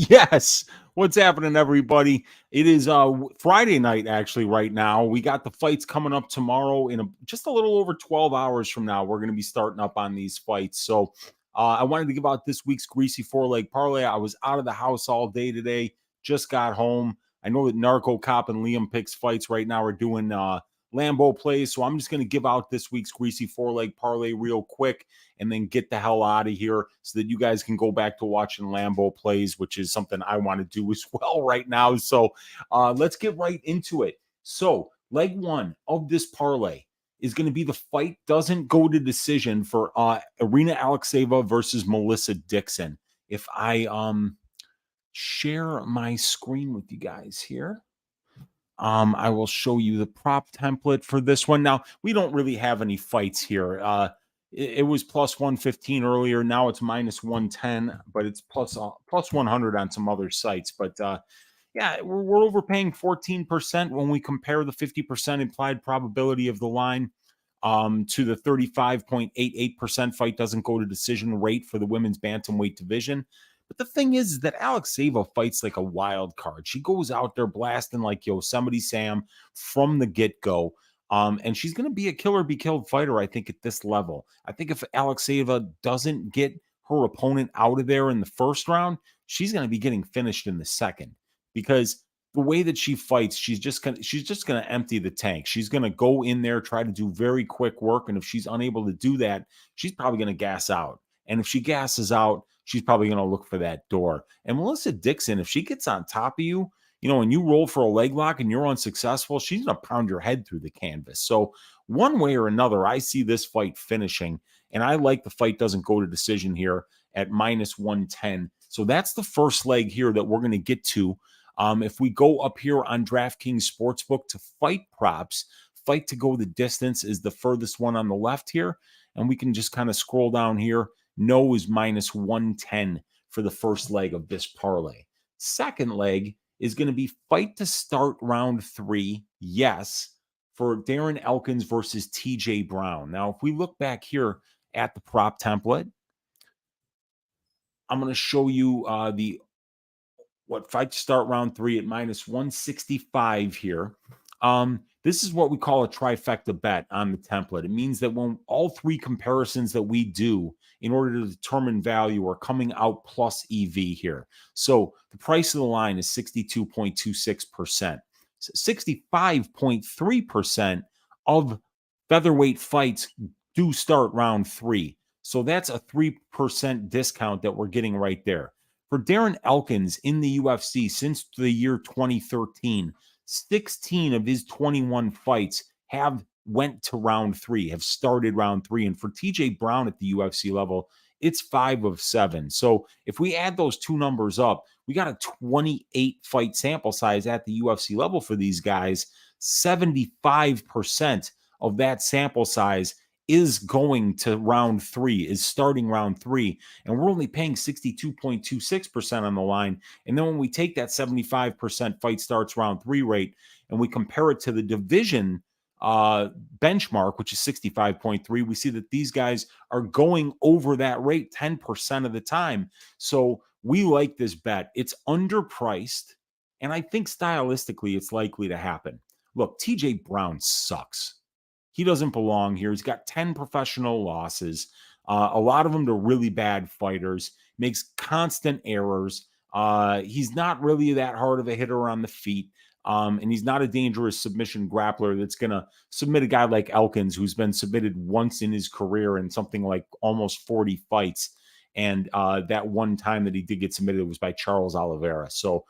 Yes. What's happening, everybody? It is Friday night, actually, right now. We got the fights coming up tomorrow in just a little over 12 hours from now. We're going to be starting up on these fights. So I wanted to give out this week's Greasy four-leg parlay. I was out of the house all day today, just got home. I know that Narco Cop and Liam Picks fights right now are doing Lambeau plays. So I'm just going to give out this week's Greasy four-leg parlay real quick and then get the hell out of here so that you guys can go back to watching Lambeau plays, which is something I want to do as well right now. So let's get right into it. So leg one of this parlay is going to be the fight doesn't go to decision for Irina Alexeyeva versus Melissa Dixon. If I share my screen with you guys here, I will show you the prop template for this one. Now, we don't really have any fights here. It was plus 115 earlier. Now it's minus 110, but it's plus 100 on some other sites. But yeah, we're overpaying 14% when we compare the 50% implied probability of the line to the 35.88% fight doesn't go to decision rate for the women's bantamweight division. But the thing is that Alexeyeva fights like a wild card. She goes out there blasting like Yosemite Sam from the get-go. And she's going to be a killer be killed fighter, I think, at this level. I think if Alexeyeva doesn't get her opponent out of there in the first round, she's going to be getting finished in the second. Because the way that she fights, she's just gonna empty the tank. She's gonna go in there, try to do very quick work. And if she's unable to do that, she's probably gonna gas out. And if she gasses out, she's probably going to look for that door. And Melissa Dixon, if she gets on top of you, and you roll for a leg lock and you're unsuccessful, she's going to pound your head through the canvas. So one way or another, I see this fight finishing. And I like the fight doesn't go to decision here at minus 110. So that's the first leg here that we're going to get to. If we go up here on DraftKings Sportsbook to fight props, fight to go the distance is the furthest one on the left here. And we can just kind of scroll down here. No is minus 110 for the first leg of this parlay. Second leg is going to be fight to start round 3. Yes, for Darren Elkins versus TJ Brown. Now, if we look back here at the prop template, I'm going to show you fight to start round 3 at minus 165 here. This is what we call a trifecta bet on the template. It means that when all 3 comparisons that we do in order to determine value are coming out plus EV here. So the price of the line is 62.26%. 65.3% of featherweight fights do start round 3. So that's a 3% discount that we're getting right there. For Darren Elkins in the UFC since the year 2013, 16 of his 21 fights have went to round 3, have started round 3. And for TJ Brown at the UFC level, it's 5 of 7. So if we add those two numbers up, we got a 28 fight sample size at the UFC level for these guys. 75% of that sample size is going to round 3, is starting round 3. And we're only paying 62.26% on the line. And then when we take that 75% fight starts round 3 rate and we compare it to the division benchmark, which is 65.3, we see that these guys are going over that rate 10% of the time. So we like this bet. It's underpriced. And I think stylistically it's likely to happen. Look, TJ Brown sucks. He doesn't belong here. He's got 10 professional losses. A lot of them to really bad fighters. Makes constant errors. He's not really that hard of a hitter on the feet. And he's not a dangerous submission grappler that's going to submit a guy like Elkins, who's been submitted once in his career in something like almost 40 fights. And that one time that he did get submitted was by Charles Oliveira. So,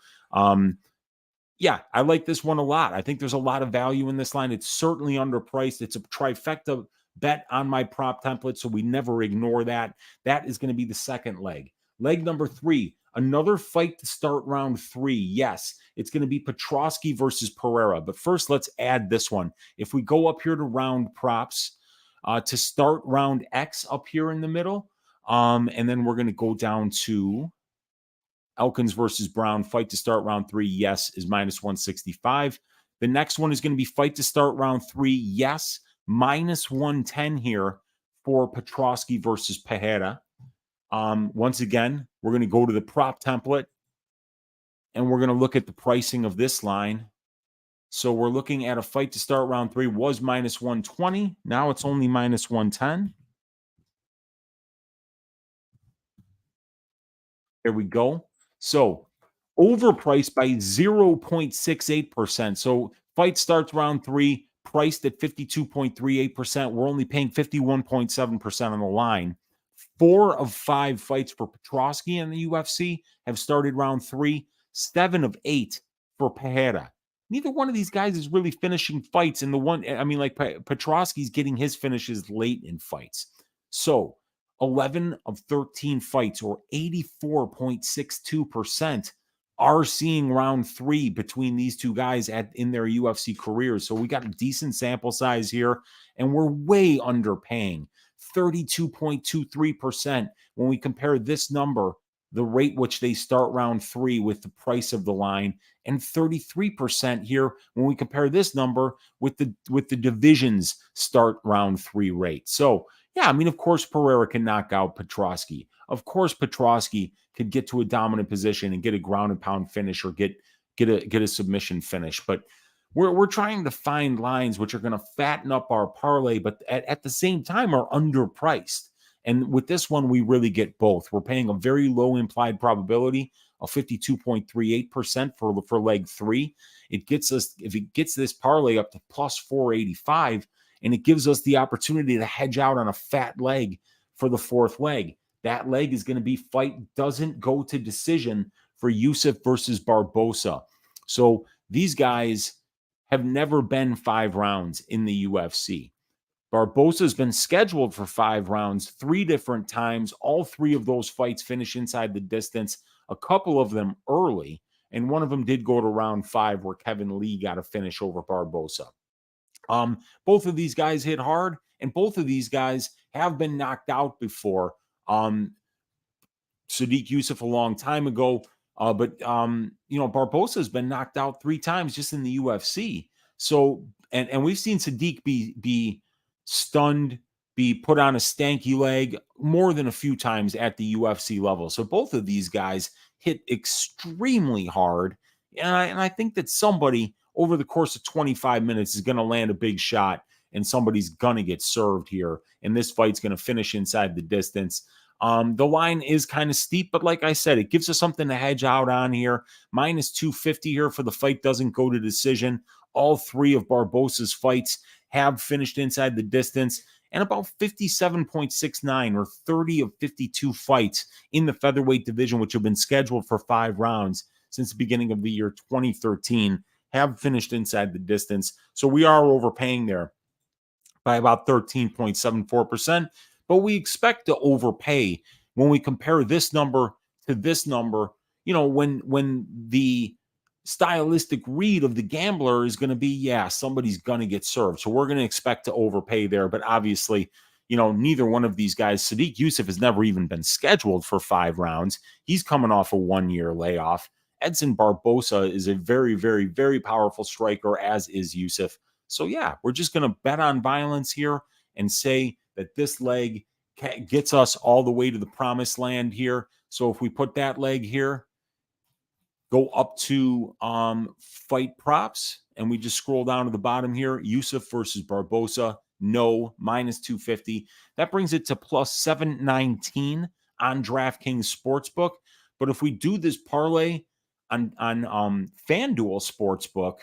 yeah, I like this one a lot. I think there's a lot of value in this line. It's certainly underpriced. It's a trifecta bet on my prop template, so we never ignore that. That is going to be the second leg. Leg number 3, another fight to start round 3. Yes, it's going to be Petrosky versus Pereira. But first, let's add this one. If we go up here to round props, to start round X up here in the middle, and then we're going to go down to Elkins versus Brown, fight to start round 3, yes, is minus 165. The next one is going to be fight to start round 3, yes, minus 110 here for Petrosky versus Pereira. Once again, we're going to go to the prop template. and we're going to look at the pricing of this line. So we're looking at a fight to start round 3 was minus 120. Now it's only minus 110. There we go. So overpriced by 0.68%. So fight starts round 3, priced at 52.38%. We're only paying 51.7% on the line. 4 of 5 fights for Petrosky in the UFC have started round 3. 7 of 8 for Pereira. Neither one of these guys is really finishing fights. And Petrosky's getting his finishes late in fights. So 11 of 13 fights, or 84.62%, are seeing round 3 between these two guys in their UFC careers. So we got a decent sample size here, and we're way underpaying. 32.23% when we compare this number, the rate which they start round 3, with the price of the line, and 33% here when we compare this number with the divisions start round 3 rate. So yeah, I mean, of course Pereira can knock out Petrosky. Of course Petrosky could get to a dominant position and get a ground and pound finish, or get a submission finish. But we're trying to find lines which are going to fatten up our parlay, but at the same time are underpriced. And with this one, we really get both. We're paying a very low implied probability of 52.38% for leg 3. It gets us, if it gets this parlay up to plus 485, and it gives us the opportunity to hedge out on a fat leg for the 4th leg. That leg is going to be fight doesn't go to decision for Yusuff versus Barboza. So these guys have never been 5 rounds in the UFC. Barboza has been scheduled for 5 rounds 3 different times. All 3 of those fights finish inside the distance, a couple of them early, and one of them did go to round 5 where Kevin Lee got a finish over Barboza. Both of these guys hit hard, and both of these guys have been knocked out before. Sadiq Yusuff a long time ago, but Barboza has been knocked out 3 times just in the UFC. So, and we've seen Sadiq be stunned, be put on a stanky leg more than a few times at the UFC level. So both of these guys hit extremely hard, and I think that somebody over the course of 25 minutes is going to land a big shot, and somebody's going to get served here, and this fight's going to finish inside the distance. The line is kind of steep, but like I said, it gives us something to hedge out on here. Minus 250 here for the fight doesn't go to decision. All 3 of Barboza's fights have finished inside the distance, and about 57.69, or 30 of 52 fights in the featherweight division, which have been scheduled for 5 rounds since the beginning of the year 2013, have finished inside the distance. So we are overpaying there by about 13.74%, but we expect to overpay when we compare this number to this number. When the stylistic read of the gambler is going to be, yeah, somebody's going to get served. So we're going to expect to overpay there. But obviously, neither one of these guys, Sadiq Yusuff has never even been scheduled for 5 rounds. He's coming off a 1-year layoff. Edson Barboza is a very, very, very powerful striker, as is Yusuff. So yeah, we're just going to bet on violence here and say that this leg gets us all the way to the promised land here. So if we put that leg here, go up to fight props, and we just scroll down to the bottom here, Yusuff versus Barboza, no, minus 250. That brings it to plus 719 on DraftKings Sportsbook. But if we do this parlay on FanDuel Sportsbook,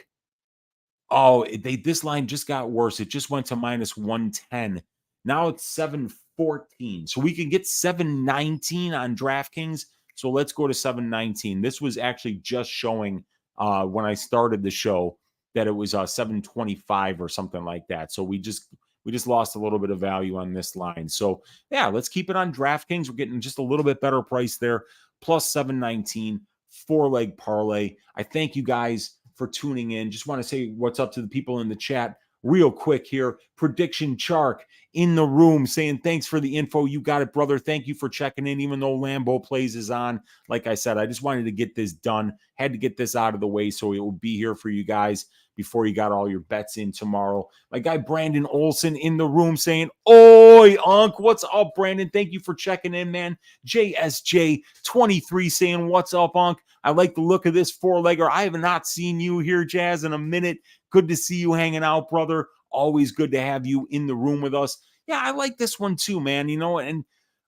this line just got worse. It just went to minus 110. Now it's 714. So we can get 719 on DraftKings. So let's go to 719. This was actually just showing when I started the show that it was 725 or something like that. So we just lost a little bit of value on this line. So yeah, let's keep it on DraftKings. We're getting just a little bit better price there. Plus 719, 4-leg parlay. I thank you guys for tuning in. Just want to say what's up to the people in the chat real quick here. Prediction Chark in the room saying, thanks for the info. You got it, brother. Thank you for checking in, even though Lambeau Plays is on. Like I said, I just wanted to get this done. Had to get this out of the way so it will be here for you guys before you got all your bets in tomorrow. My guy Brandon Olson in the room saying, oi, Unc, what's up, Brandon? Thank you for checking in, man. JSJ23 saying, what's up, Unc? I like the look of this four-legger. I have not seen you here, Jazz, in a minute. Good to see you hanging out, brother. Always good to have you in the room with us. Yeah, I like this one too, man. And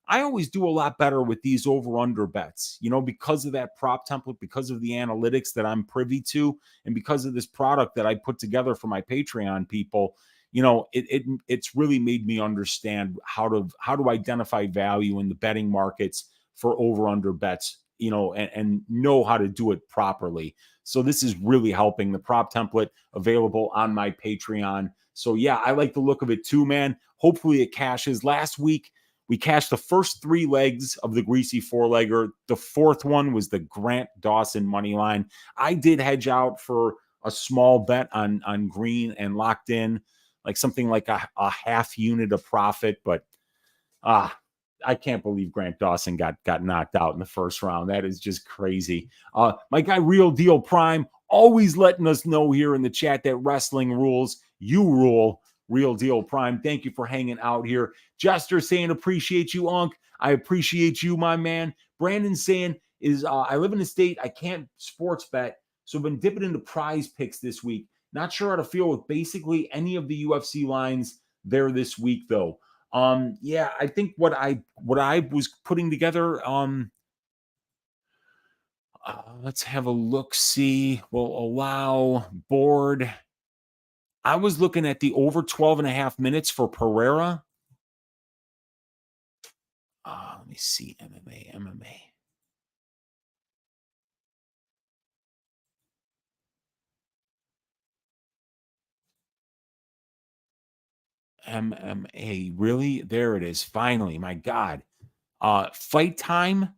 I always do a lot better with these over-under bets, because of that prop template, because of the analytics that I'm privy to, and because of this product that I put together for my Patreon people. It's really made me understand how to identify value in the betting markets for over-under bets, and know how to do it properly. So this is really helping. The prop template available on my Patreon. So yeah, I like the look of it too, man. Hopefully it cashes. Last week, we cashed the first 3 legs of the Greasy four-legger. The fourth one was the Grant Dawson money line. I did hedge out for a small bet on green and locked in like something like a half unit of profit, but I can't believe Grant Dawson got knocked out in the first round. That is just crazy. My guy Real Deal Prime always letting us know here in the chat that wrestling rules. You rule. Real Deal Prime. Thank you for hanging out here. Jester saying, appreciate you, Unc. I appreciate you, my man. Brandon saying, I live in a state I can't sports bet, so I've been dipping into prize picks this week. Not sure how to feel with basically any of the UFC lines there this week, though. Yeah, I think what I was putting together, let's have a look, see. We'll allow board. I was looking at the over 12.5 minutes for Pereira. Let me see. MMA. MMA. Really? There it is. Finally. My God. Fight time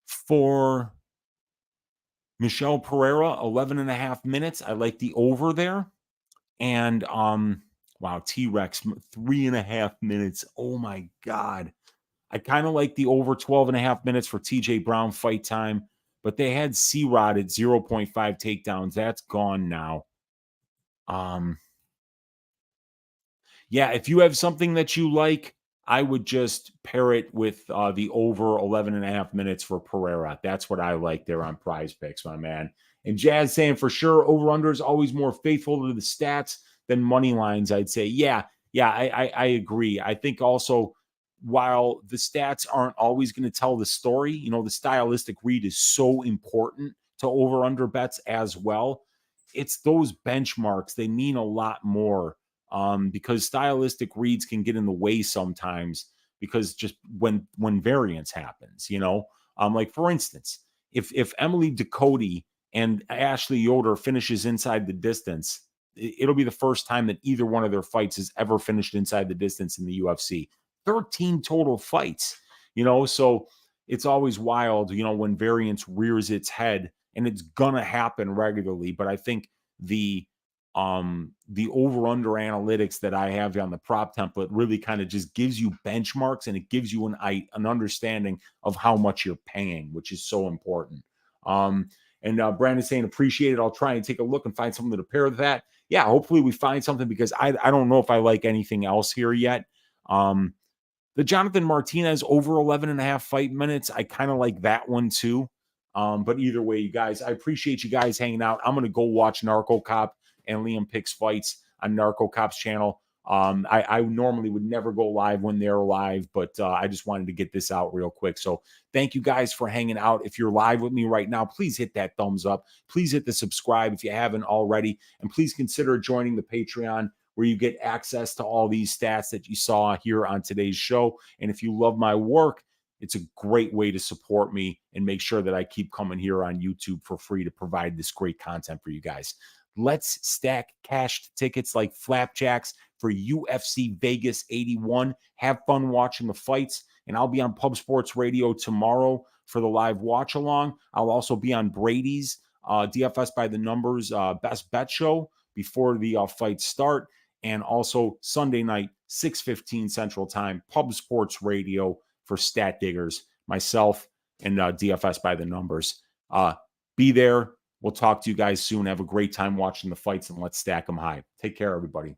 for Michelle Pereira, 11.5 minutes. I like the over there. And wow, T-Rex, 3.5 minutes. Oh my God. I kind of like the over 12.5 minutes for TJ Brown fight time, but they had C-Rod at 0.5 takedowns. That's gone now. Yeah, if you have something that you like, I would just pair it with the over 11.5 minutes for Pereira. That's what I like there on Prize Picks, my man. And Jazz saying for sure, over-under is always more faithful to the stats than money lines, I'd say. Yeah, I agree. I think also, while the stats aren't always going to tell the story, the stylistic read is so important to over-under bets as well. It's those benchmarks. They mean a lot more. Because stylistic reads can get in the way sometimes because just when variance happens, like for instance, if Emily Ducote and Ashley Yoder finishes inside the distance, it'll be the first time that either one of their fights has ever finished inside the distance in the UFC. 13 total fights, so it's always wild, when variance rears its head, and it's gonna happen regularly. But I think the over-under analytics that I have on the prop template really kind of just gives you benchmarks, and it gives you an understanding of how much you're paying, which is so important. And Brandon's saying, appreciate it. I'll try and take a look and find something to pair with that. Yeah, hopefully we find something, because I don't know if I like anything else here yet. The Jonathan Martinez over 11.5 fight minutes, I kind of like that one too. But either way, you guys, I appreciate you guys hanging out. I'm going to go watch Narco Cop and Liam picks fights on Narco Cop's channel. I normally would never go live when they're live, but I just wanted to get this out real quick. So thank you guys for hanging out. If you're live with me right now, please hit that thumbs up. Please hit the subscribe if you haven't already. And please consider joining the Patreon, where you get access to all these stats that you saw here on today's show. And if you love my work, it's a great way to support me and make sure that I keep coming here on YouTube for free to provide this great content for you guys. Let's stack cashed tickets like flapjacks for UFC Vegas 81. Have fun watching the fights. And I'll be on Pub Sports Radio tomorrow for the live watch along. I'll also be on Brady's DFS by the Numbers best bet show before the fights start. and also Sunday night, 6:15 Central Time, Pub Sports Radio for Stat Diggers, myself and DFS by the Numbers. Be there. We'll talk to you guys soon. Have a great time watching the fights, and let's stack them high. Take care, everybody.